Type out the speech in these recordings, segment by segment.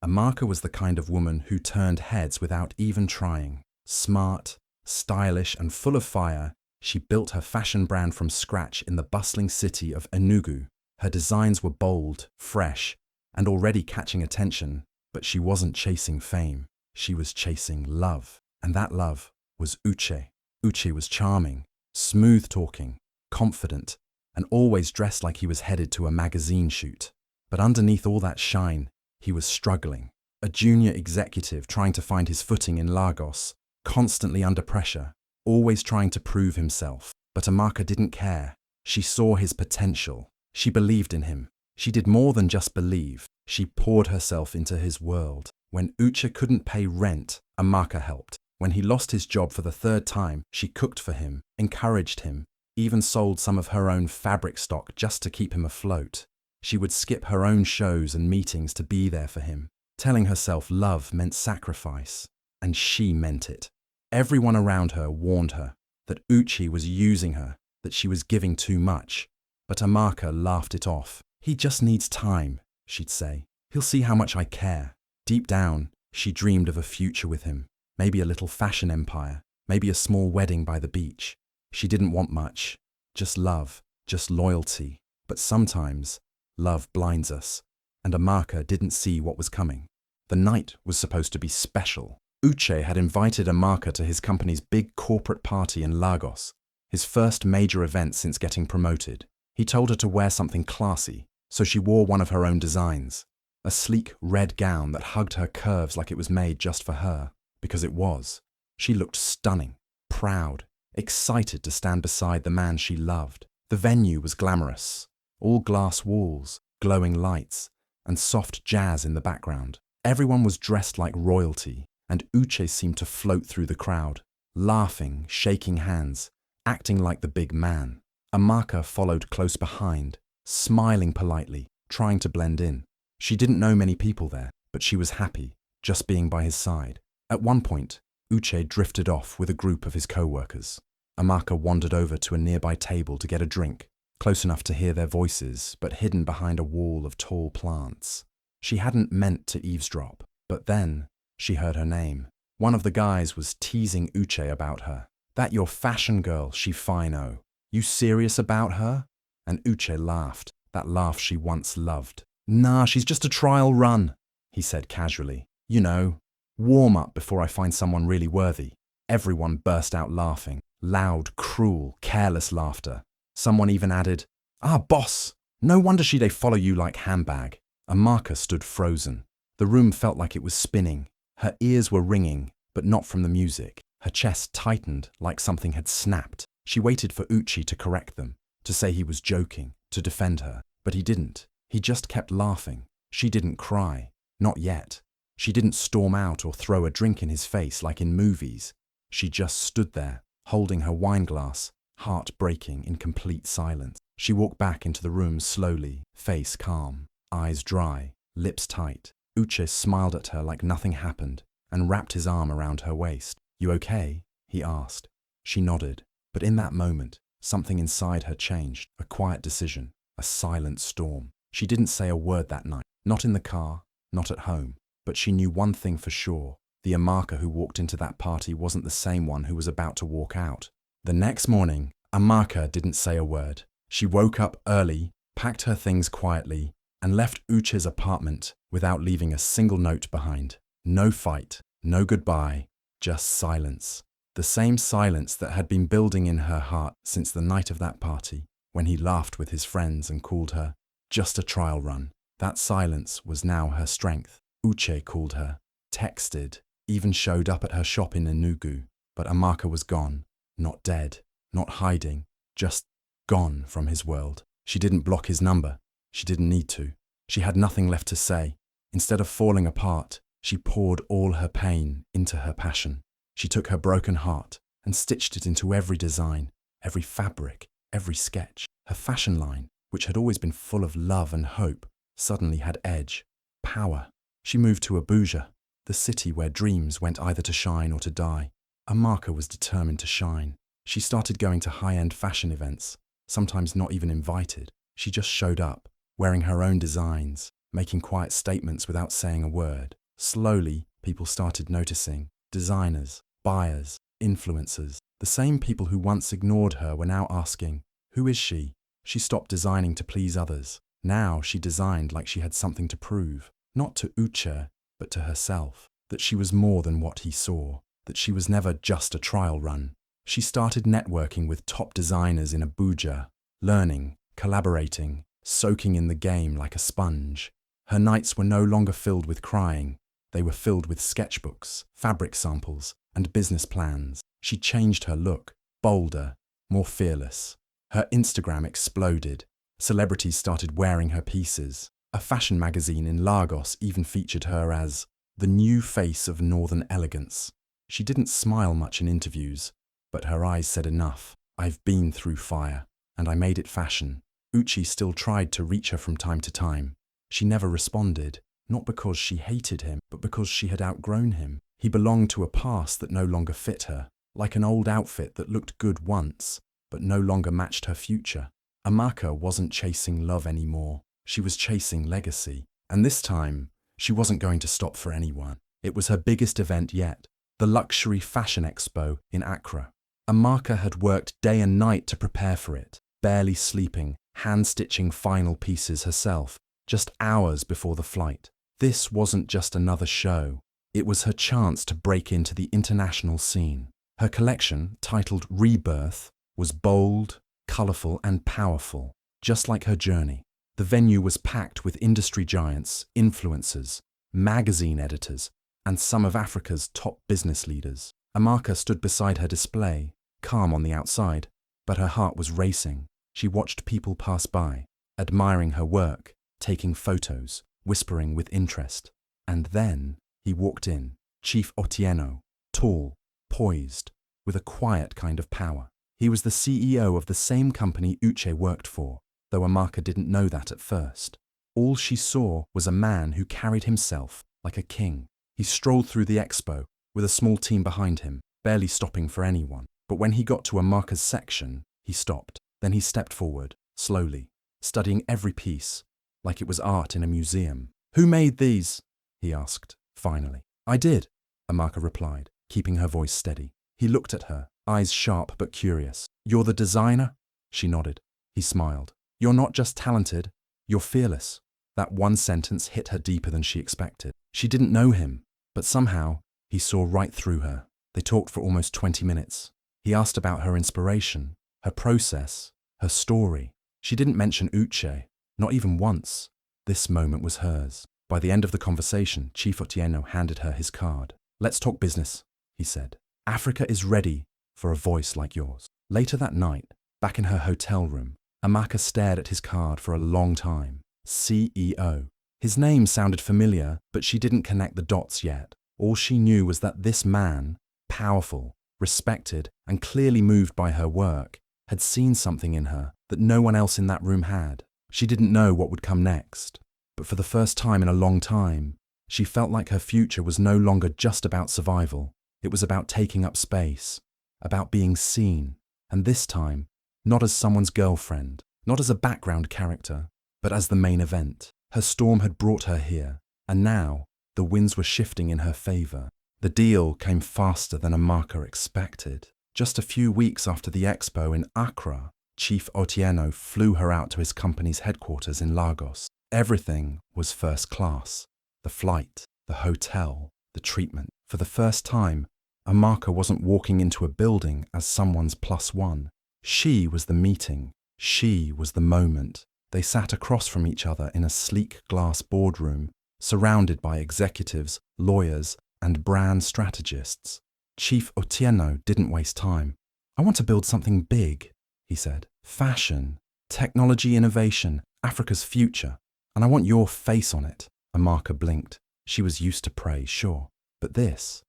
Amaka was the kind of woman who turned heads without even trying. Smart, stylish, and full of fire, she built her fashion brand from scratch in the bustling city of Enugu. Her designs were bold, fresh, and already catching attention, but she wasn't chasing fame. She was chasing love, and that love was Uche. Uche was charming, smooth-talking, confident, and always dressed like he was headed to a magazine shoot. But underneath all that shine, he was struggling. A junior executive trying to find his footing in Lagos, constantly under pressure, always trying to prove himself. But Amaka didn't care. She saw his potential. She believed in him. She did more than just believe. She poured herself into his world. When Uche couldn't pay rent, Amaka helped. When he lost his job for the third time, she cooked for him, encouraged him, even sold some of her own fabric stock just to keep him afloat. She would skip her own shows and meetings to be there for him, telling herself love meant sacrifice, and she meant it. Everyone around her warned her that Uche was using her, that she was giving too much. But Amaka laughed it off. "He just needs time," she'd say. "He'll see how much I care." Deep down, she dreamed of a future with him, maybe a little fashion empire, maybe a small wedding by the beach. She didn't want much, just love, just loyalty. But sometimes, love blinds us, and Amaka didn't see what was coming. The night was supposed to be special. Uche had invited Amaka to his company's big corporate party in Lagos, his first major event since getting promoted. He told her to wear something classy, so she wore one of her own designs, a sleek red gown that hugged her curves like it was made just for her, because it was. She looked stunning, proud, excited to stand beside the man she loved. The venue was glamorous, all glass walls, glowing lights, and soft jazz in the background. Everyone was dressed like royalty, and Uche seemed to float through the crowd, laughing, shaking hands, acting like the big man. Amaka followed close behind, smiling politely, trying to blend in. She didn't know many people there, but she was happy, just being by his side. At one point, Uche drifted off with a group of his co-workers. Amaka wandered over to a nearby table to get a drink, close enough to hear their voices, but hidden behind a wall of tall plants. She hadn't meant to eavesdrop, but then she heard her name. One of the guys was teasing Uche about her. "That your fashion girl, she fino. You serious about her?" And Uche laughed, that laugh she once loved. "Nah, she's just a trial run," he said casually. "You know, warm up before I find someone really worthy." Everyone burst out laughing, loud, cruel, careless laughter. Someone even added, "Ah, boss, no wonder she dey follow you like handbag." Amaka stood frozen. The room felt like it was spinning. Her ears were ringing, but not from the music. Her chest tightened like something had snapped. She waited for Uche to correct them, to say he was joking, to defend her. But he didn't. He just kept laughing. She didn't cry. Not yet. She didn't storm out or throw a drink in his face like in movies. She just stood there, holding her wine glass, heart breaking in complete silence. She walked back into the room slowly, face calm, eyes dry, lips tight. Uche smiled at her like nothing happened and wrapped his arm around her waist. "You okay?" he asked. She nodded, but in that moment, something inside her changed. A quiet decision, a silent storm. She didn't say a word that night, not in the car, not at home, but she knew one thing for sure. The Amaka who walked into that party wasn't the same one who was about to walk out. The next morning, Amaka didn't say a word. She woke up early, packed her things quietly, and left Uche's apartment without leaving a single note behind. No fight, no goodbye, just silence. The same silence that had been building in her heart since the night of that party, when he laughed with his friends and called her just a trial run. That silence was now her strength. Uche called her, texted, even showed up at her shop in Enugu. But Amaka was gone, not dead, not hiding, just gone from his world. She didn't block his number. She didn't need to. She had nothing left to say. Instead of falling apart, she poured all her pain into her passion. She took her broken heart and stitched it into every design, every fabric, every sketch. Her fashion line, which had always been full of love and hope, suddenly had edge, power. She moved to Abuja, the city where dreams went either to shine or to die. Amaka was determined to shine. She started going to high-end fashion events, sometimes not even invited. She just showed up, wearing her own designs, making quiet statements without saying a word. Slowly, people started noticing. Designers, buyers, influencers. The same people who once ignored her were now asking, "Who is she?" She stopped designing to please others. Now she designed like she had something to prove, not to Uche, but to herself, that she was more than what he saw, that she was never just a trial run. She started networking with top designers in Abuja, learning, collaborating, soaking in the game like a sponge. Her nights were no longer filled with crying. They were filled with sketchbooks, fabric samples, and business plans. She changed her look, bolder, more fearless. Her Instagram exploded. Celebrities started wearing her pieces. A fashion magazine in Lagos even featured her as the new face of Northern elegance. She didn't smile much in interviews, but her eyes said enough. "I've been through fire, and I made it fashion." Uche still tried to reach her from time to time. She never responded, not because she hated him, but because she had outgrown him. He belonged to a past that no longer fit her, like an old outfit that looked good once, but no longer matched her future. Amaka wasn't chasing love anymore. She was chasing legacy. And this time, she wasn't going to stop for anyone. It was her biggest event yet, the Luxury Fashion Expo in Accra. Amaka had worked day and night to prepare for it, barely sleeping, hand-stitching final pieces herself, just hours before the flight. This wasn't just another show. It was her chance to break into the international scene. Her collection, titled Rebirth, was bold, colourful and powerful, just like her journey. The venue was packed with industry giants, influencers, magazine editors, and some of Africa's top business leaders. Amaka stood beside her display, calm on the outside, but her heart was racing. She watched people pass by, admiring her work, taking photos, whispering with interest. And then he walked in, Chief Otieno, tall, poised, with a quiet kind of power. He was the CEO of the same company Uche worked for, though Amaka didn't know that at first. All she saw was a man who carried himself like a king. He strolled through the expo with a small team behind him, barely stopping for anyone. But when he got to Amaka's section, he stopped. Then he stepped forward, slowly, studying every piece, like it was art in a museum. "Who made these?" he asked, finally. "I did," Amaka replied, keeping her voice steady. He looked at her, eyes sharp but curious. "You're the designer?" She nodded. He smiled. "You're not just talented, you're fearless." That one sentence hit her deeper than she expected. She didn't know him, but somehow he saw right through her. They talked for almost 20 minutes. He asked about her inspiration, her process, her story. She didn't mention Uche, not even once. This moment was hers. By the end of the conversation, Chief Otieno handed her his card. "Let's talk business," he said. "Africa is ready for a voice like yours." Later that night, back in her hotel room, Amaka stared at his card for a long time. CEO. His name sounded familiar, but she didn't connect the dots yet. All she knew was that this man, powerful, respected, and clearly moved by her work, had seen something in her that no one else in that room had. She didn't know what would come next, but for the first time in a long time, she felt like her future was no longer just about survival. It was about taking up space, about being seen, and this time, not as someone's girlfriend, not as a background character, but as the main event. Her storm had brought her here, and now the winds were shifting in her favour. The deal came faster than Amaka expected. Just a few weeks after the expo in Accra, Chief Otieno flew her out to his company's headquarters in Lagos. Everything was first class. The flight, the hotel, the treatment. For the first time, Amaka wasn't walking into a building as someone's plus one. She was the meeting. She was the moment. They sat across from each other in a sleek glass boardroom, surrounded by executives, lawyers, and brand strategists. Chief Otieno didn't waste time. "I want to build something big," he said. "Fashion, technology innovation, Africa's future. And I want your face on it." Amaka blinked. She was used to praise, sure. But this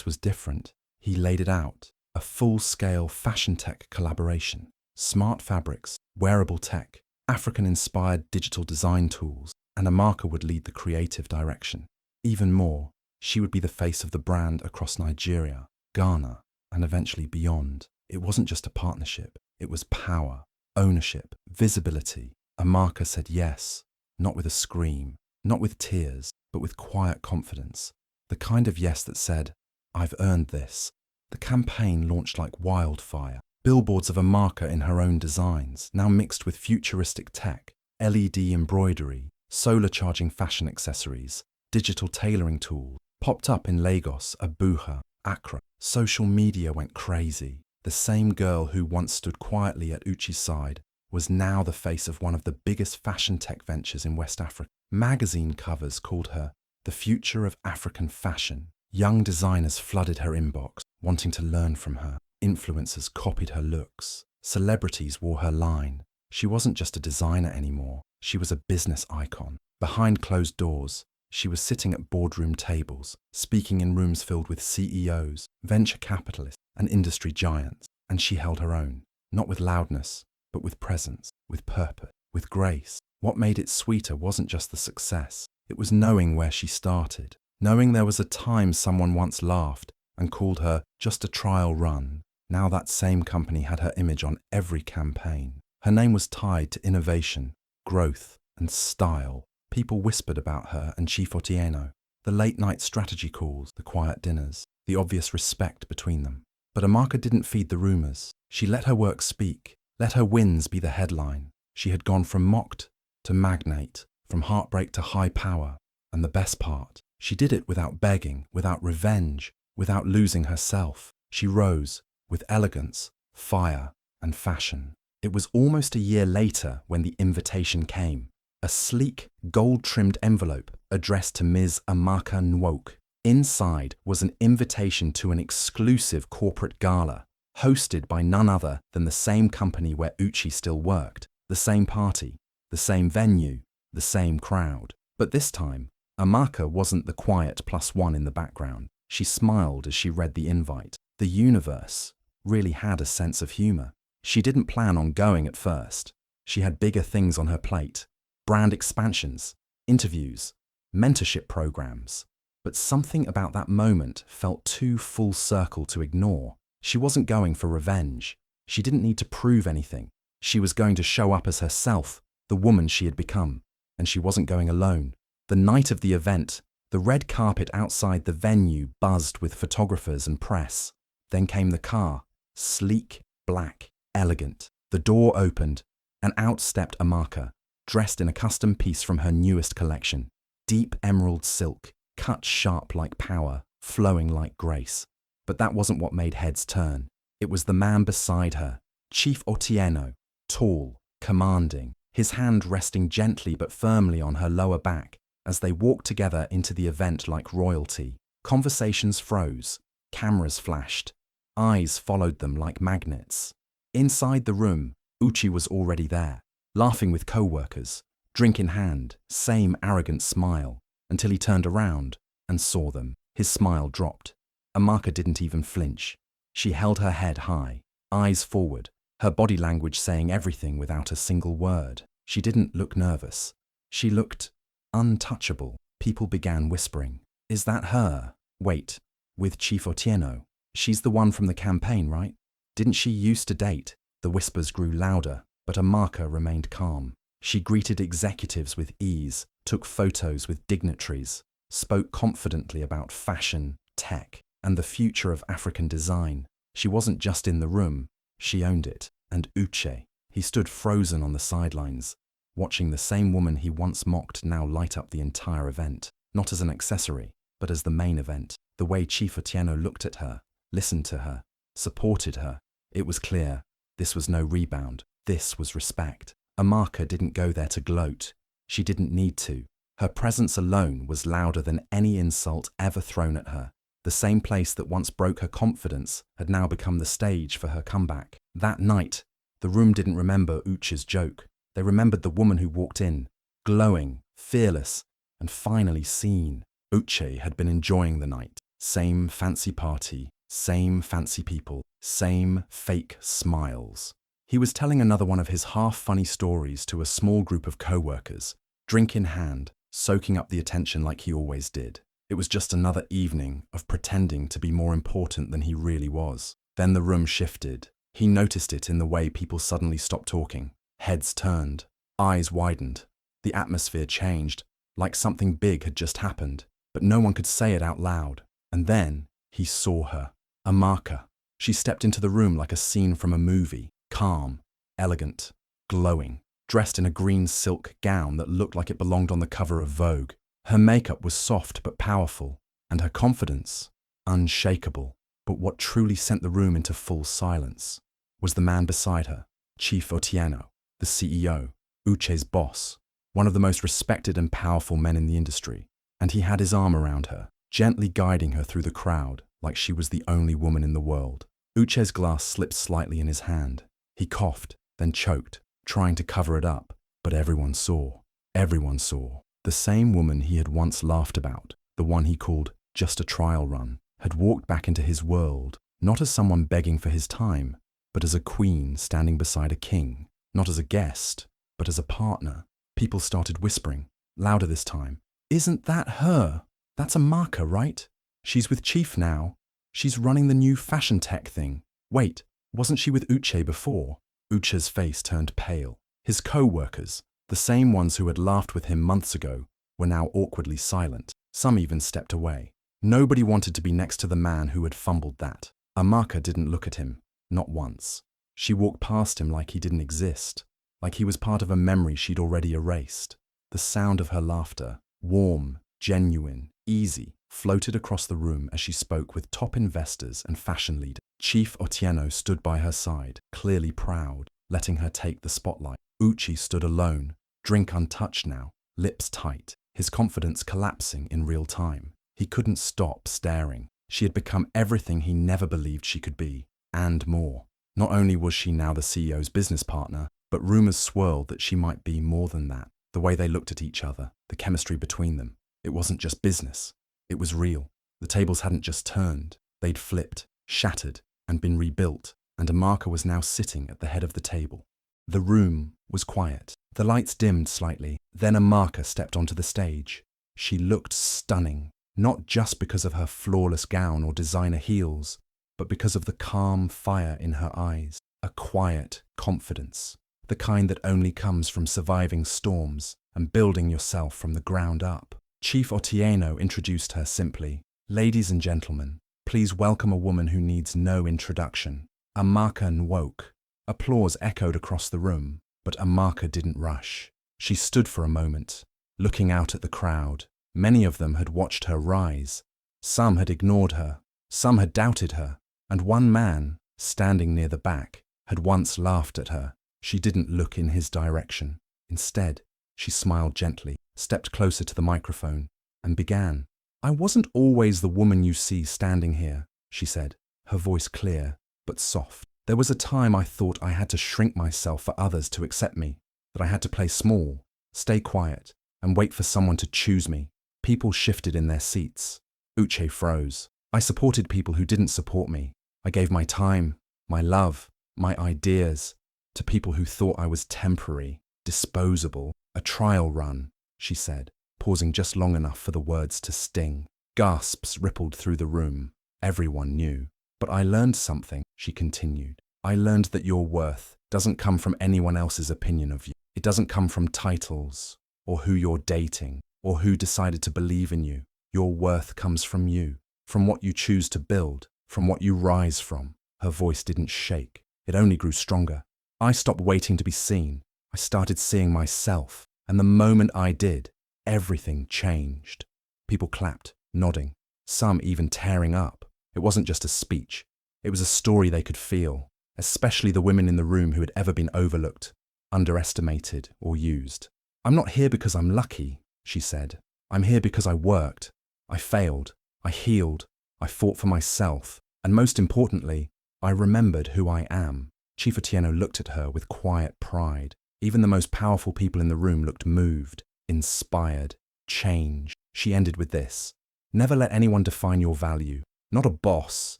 was different. He laid it out. A full-scale fashion tech collaboration. Smart fabrics, wearable tech, African-inspired digital design tools, and Amaka would lead the creative direction. Even more, she would be the face of the brand across Nigeria, Ghana, and eventually beyond. It wasn't just a partnership. It was power, ownership, visibility. Amaka said yes, not with a scream, not with tears, but with quiet confidence. The kind of yes that said, "I've earned this." The campaign launched like wildfire. Billboards of Amaka in her own designs, now mixed with futuristic tech, LED embroidery, solar charging fashion accessories, digital tailoring tools, popped up in Lagos, Abuja, Accra. Social media went crazy. The same girl who once stood quietly at Uche's side was now the face of one of the biggest fashion tech ventures in West Africa. Magazine covers called her the future of African fashion. Young designers flooded her inbox, wanting to learn from her. Influencers copied her looks. Celebrities wore her line. She wasn't just a designer anymore. She was a business icon. Behind closed doors, she was sitting at boardroom tables, speaking in rooms filled with CEOs, venture capitalists, and industry giants. And she held her own, not with loudness, but with presence, with purpose, with grace. What made it sweeter wasn't just the success. It was knowing where she started, knowing there was a time someone once laughed and called her just a trial run. Now that same company had her image on every campaign. Her name was tied to innovation, growth, and style. People whispered about her and Chief Otieno, the late-night strategy calls, the quiet dinners, the obvious respect between them. But Amaka didn't feed the rumours. She let her work speak, let her wins be the headline. She had gone from mocked to magnate, from heartbreak to high power. And the best part, she did it without begging, without revenge, without losing herself. She rose with elegance, fire, and fashion. It was almost a year later when the invitation came. A sleek, gold-trimmed envelope addressed to Ms. Amaka Nwoke. Inside was an invitation to an exclusive corporate gala, hosted by none other than the same company where Uche still worked, the same party, the same venue, the same crowd. But this time, Amaka wasn't the quiet +1 in the background. She smiled as she read the invite. The universe really had a sense of humour. She didn't plan on going at first. She had bigger things on her plate. Brand expansions, interviews, mentorship programs. But something about that moment felt too full circle to ignore. She wasn't going for revenge. She didn't need to prove anything. She was going to show up as herself, the woman she had become. And she wasn't going alone. The night of the event, the red carpet outside the venue buzzed with photographers and press. Then came the car, sleek, black, elegant. The door opened, and out stepped Amaka, dressed in a custom piece from her newest collection. Deep emerald silk, cut sharp like power, flowing like grace. But that wasn't what made heads turn. It was the man beside her, Chief Otieno, tall, commanding, his hand resting gently but firmly on her lower back as they walked together into the event like royalty. Conversations froze, cameras flashed, eyes followed them like magnets. Inside the room, Uche was already there, laughing with co-workers, drink in hand, same arrogant smile, until he turned around and saw them. His smile dropped. Amaka didn't even flinch. She held her head high, eyes forward, her body language saying everything without a single word. She didn't look nervous. She looked untouchable. People began whispering. Is that her? Wait, with Chief Otieno? She's the one from the campaign, right? Didn't she used to date? The whispers grew louder, but Amaka remained calm. She greeted executives with ease, took photos with dignitaries, spoke confidently about fashion, tech, and the future of African design. She wasn't just in the room, she owned it. And Uche, he stood frozen on the sidelines, watching the same woman he once mocked now light up the entire event, not as an accessory, but as the main event. The way Chief Otieno looked at her, listened to her, supported her, it was clear, this was no rebound, this was respect. Amaka didn't go there to gloat. She didn't need to. Her presence alone was louder than any insult ever thrown at her. The same place that once broke her confidence had now become the stage for her comeback. That night, the room didn't remember Uche's joke. They remembered the woman who walked in, glowing, fearless, and finally seen. Uche had been enjoying the night. Same fancy party, same fancy people, same fake smiles. He was telling another one of his half-funny stories to a small group of co-workers, drink in hand, soaking up the attention like he always did. It was just another evening of pretending to be more important than he really was. Then the room shifted. He noticed it in the way people suddenly stopped talking. Heads turned, eyes widened. The atmosphere changed, like something big had just happened. but no one could say it out loud. And then he saw her. Amaka. She stepped into the room like a scene from a movie, calm, elegant, glowing, dressed in a green silk gown that looked like it belonged on the cover of Vogue. Her makeup was soft but powerful, and her confidence unshakable. But what truly sent the room into full silence was the man beside her, Chief Otieno, the CEO, Uche's boss, one of the most respected and powerful men in the industry. And he had his arm around her, gently guiding her through the crowd like she was the only woman in the world. Uche's glass slipped slightly in his hand. He coughed, then choked, trying to cover it up. But everyone saw. Everyone saw. The same woman he had once laughed about, the one he called just a trial run, had walked back into his world, not as someone begging for his time, but as a queen standing beside a king, not as a guest, but as a partner. People started whispering, louder this time. "Isn't that her? That's Amaka, right? She's with Chief now. She's running the new fashion tech thing. Wait, wasn't she with Uche before?" Uche's face turned pale. His co-workers, the same ones who had laughed with him months ago, were now awkwardly silent. Some even stepped away. Nobody wanted to be next to the man who had fumbled that. Amaka didn't look at him, not once. She walked past him like he didn't exist, like he was part of a memory she'd already erased. The sound of her laughter, warm, genuine, easy, floated across the room as she spoke with top investors and fashion leaders. Chief Otieno stood by her side, clearly proud, letting her take the spotlight. Uche stood alone, drink untouched now, lips tight, his confidence collapsing in real time. He couldn't stop staring. She had become everything he never believed she could be, and more. Not only was she now the CEO's business partner, but rumors swirled that she might be more than that. The way they looked at each other, the chemistry between them. It wasn't just business. It was real. The tables hadn't just turned. They'd flipped, shattered, and been rebuilt, and Amaka was now sitting at the head of the table. The room was quiet. The lights dimmed slightly. Then Amaka stepped onto the stage. She looked stunning, not just because of her flawless gown or designer heels, but because of the calm fire in her eyes, a quiet confidence, the kind that only comes from surviving storms and building yourself from the ground up. Chief Otieno introduced her simply. "Ladies and gentlemen, please welcome a woman who needs no introduction, Amaka Nwoke." Applause echoed across the room, but Amaka didn't rush. She stood for a moment, looking out at the crowd. Many of them had watched her rise. Some had ignored her, some had doubted her, and one man, standing near the back, had once laughed at her. She didn't look in his direction. Instead, she smiled gently, stepped closer to the microphone, and began. "I wasn't always the woman you see standing here," she said, her voice clear but soft. "There was a time I thought I had to shrink myself for others to accept me, that I had to play small, stay quiet, and wait for someone to choose me." People shifted in their seats. Uche froze. "I supported people who didn't support me. I gave my time, my love, my ideas to people who thought I was temporary, disposable, a trial run," she said, pausing just long enough for the words to sting. Gasps rippled through the room. Everyone knew. "But I learned something," she continued. "I learned that your worth doesn't come from anyone else's opinion of you. It doesn't come from titles, or who you're dating, or who decided to believe in you. Your worth comes from you, from what you choose to build, from what you rise from." Her voice didn't shake. It only grew stronger. "I stopped waiting to be seen. I started seeing myself. And the moment I did, everything changed." People clapped, nodding, some even tearing up. It wasn't just a speech. It was a story they could feel, especially the women in the room who had ever been overlooked, underestimated, or used. "I'm not here because I'm lucky," she said. "I'm here because I worked. I failed. I healed. I fought for myself. And most importantly, I remembered who I am." Chief Otieno looked at her with quiet pride. Even the most powerful people in the room looked moved, inspired, changed. She ended with this. "Never let anyone define your value. Not a boss,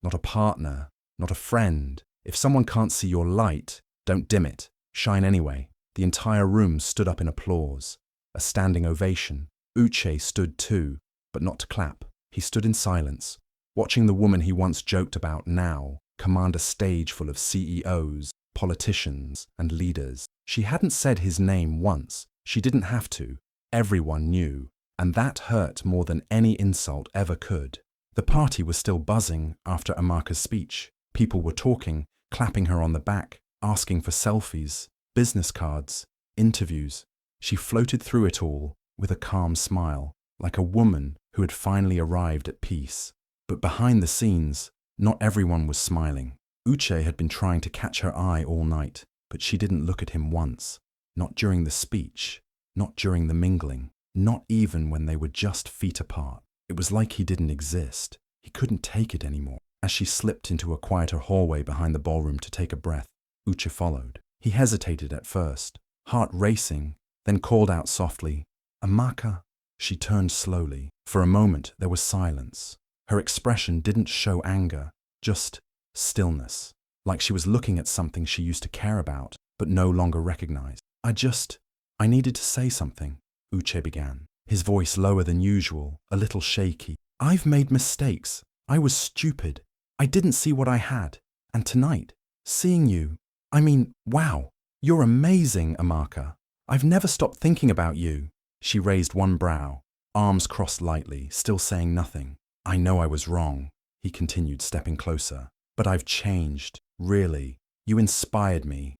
not a partner, not a friend. If someone can't see your light, don't dim it. Shine anyway." The entire room stood up in applause, a standing ovation. Uche stood too, but not to clap. He stood in silence, watching the woman he once joked about now command a stage full of CEOs, politicians, and leaders. She hadn't said his name once. She didn't have to. Everyone knew. and that hurt more than any insult ever could. The party was still buzzing after Amaka's speech. People were talking, clapping her on the back, asking for selfies, business cards, interviews. She floated through it all with a calm smile, like a woman who had finally arrived at peace. But behind the scenes, not everyone was smiling. Uche had been trying to catch her eye all night, but she didn't look at him once. Not during the speech, not during the mingling, not even when they were just feet apart. It was like he didn't exist. He couldn't take it anymore. As she slipped into a quieter hallway behind the ballroom to take a breath, Uche followed. He hesitated at first, heart racing, then called out softly, "Amaka." She turned slowly. For a moment there was silence. Her expression didn't show anger, just stillness, like she was looking at something she used to care about, but no longer recognized. I needed to say something," Uche began, his voice lower than usual, a little shaky. "I've made mistakes. I was stupid. I didn't see what I had. And tonight, seeing you, wow, you're amazing, Amaka. I've never stopped thinking about you." She raised one brow, arms crossed lightly, still saying nothing. "I know I was wrong," he continued, stepping closer. "But I've changed, really. You inspired me.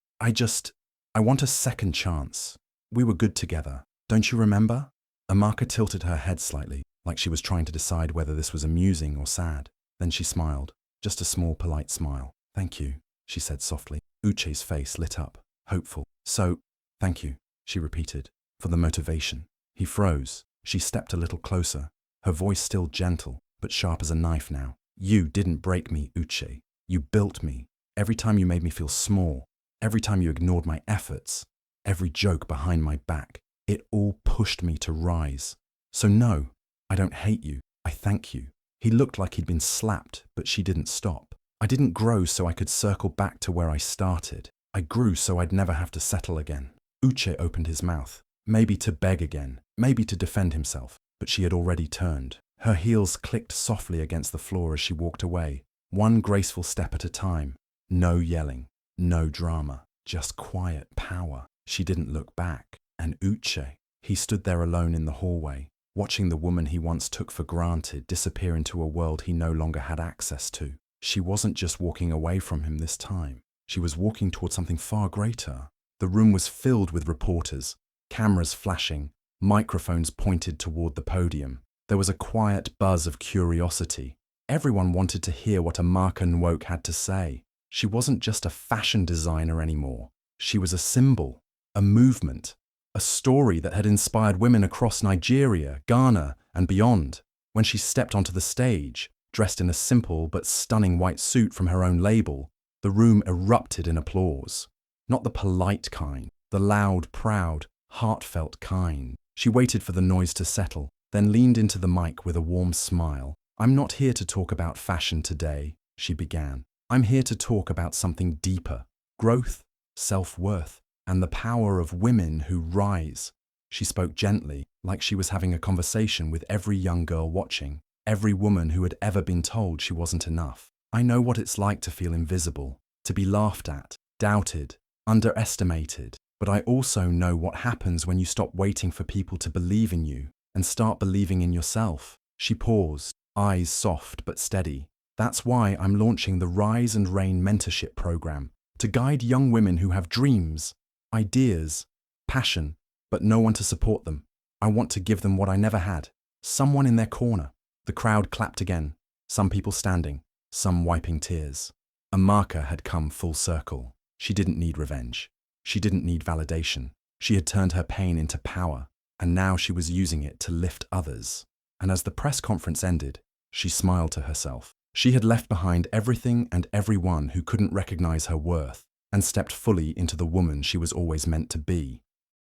I want a second chance. We were good together. Don't you remember?" Amaka tilted her head slightly, like she was trying to decide whether this was amusing or sad. Then she smiled, just a small, polite smile. "Thank you," she said softly. Uche's face lit up, hopeful. "So, thank you," she repeated, "for the motivation." He froze. She stepped a little closer, her voice still gentle, but sharp as a knife now. "You didn't break me, Uche. You built me. Every time you made me feel small, every time you ignored my efforts, every joke behind my back, it all pushed me to rise. So no, I don't hate you. I thank you." He looked like he'd been slapped, but she didn't stop. "I didn't grow so I could circle back to where I started. I grew so I'd never have to settle again." Uche opened his mouth, maybe to beg again, maybe to defend himself, but she had already turned. Her heels clicked softly against the floor as she walked away, one graceful step at a time. No yelling, no drama, just quiet power. She didn't look back. And Uche, he stood there alone in the hallway, watching the woman he once took for granted disappear into a world he no longer had access to. She wasn't just walking away from him this time. She was walking toward something far greater. The room was filled with reporters, cameras flashing, microphones pointed toward the podium. There was a quiet buzz of curiosity. Everyone wanted to hear what Amaka had to say. She wasn't just a fashion designer anymore. She was a symbol, a movement, a story that had inspired women across Nigeria, Ghana, and beyond. When she stepped onto the stage, dressed in a simple but stunning white suit from her own label, the room erupted in applause. Not the polite kind, the loud, proud, heartfelt kind. She waited for the noise to settle, then leaned into the mic with a warm smile. "I'm not here to talk about fashion today," she began. "I'm here to talk about something deeper: growth, self-worth, and the power of women who rise." She spoke gently, like she was having a conversation with every young girl watching, every woman who had ever been told she wasn't enough. "I know what it's like to feel invisible, to be laughed at, doubted, underestimated, but I also know what happens when you stop waiting for people to believe in you and start believing in yourself." She paused, eyes soft but steady. "That's why I'm launching the Rise and Reign mentorship program, to guide young women who have dreams, ideas, passion, but no one to support them. I want to give them what I never had, someone in their corner." The crowd clapped again, some people standing, some wiping tears. Amaka had come full circle. She didn't need revenge. She didn't need validation. She had turned her pain into power, and now she was using it to lift others. And as the press conference ended, she smiled to herself. She had left behind everything and everyone who couldn't recognize her worth, and stepped fully into the woman she was always meant to be.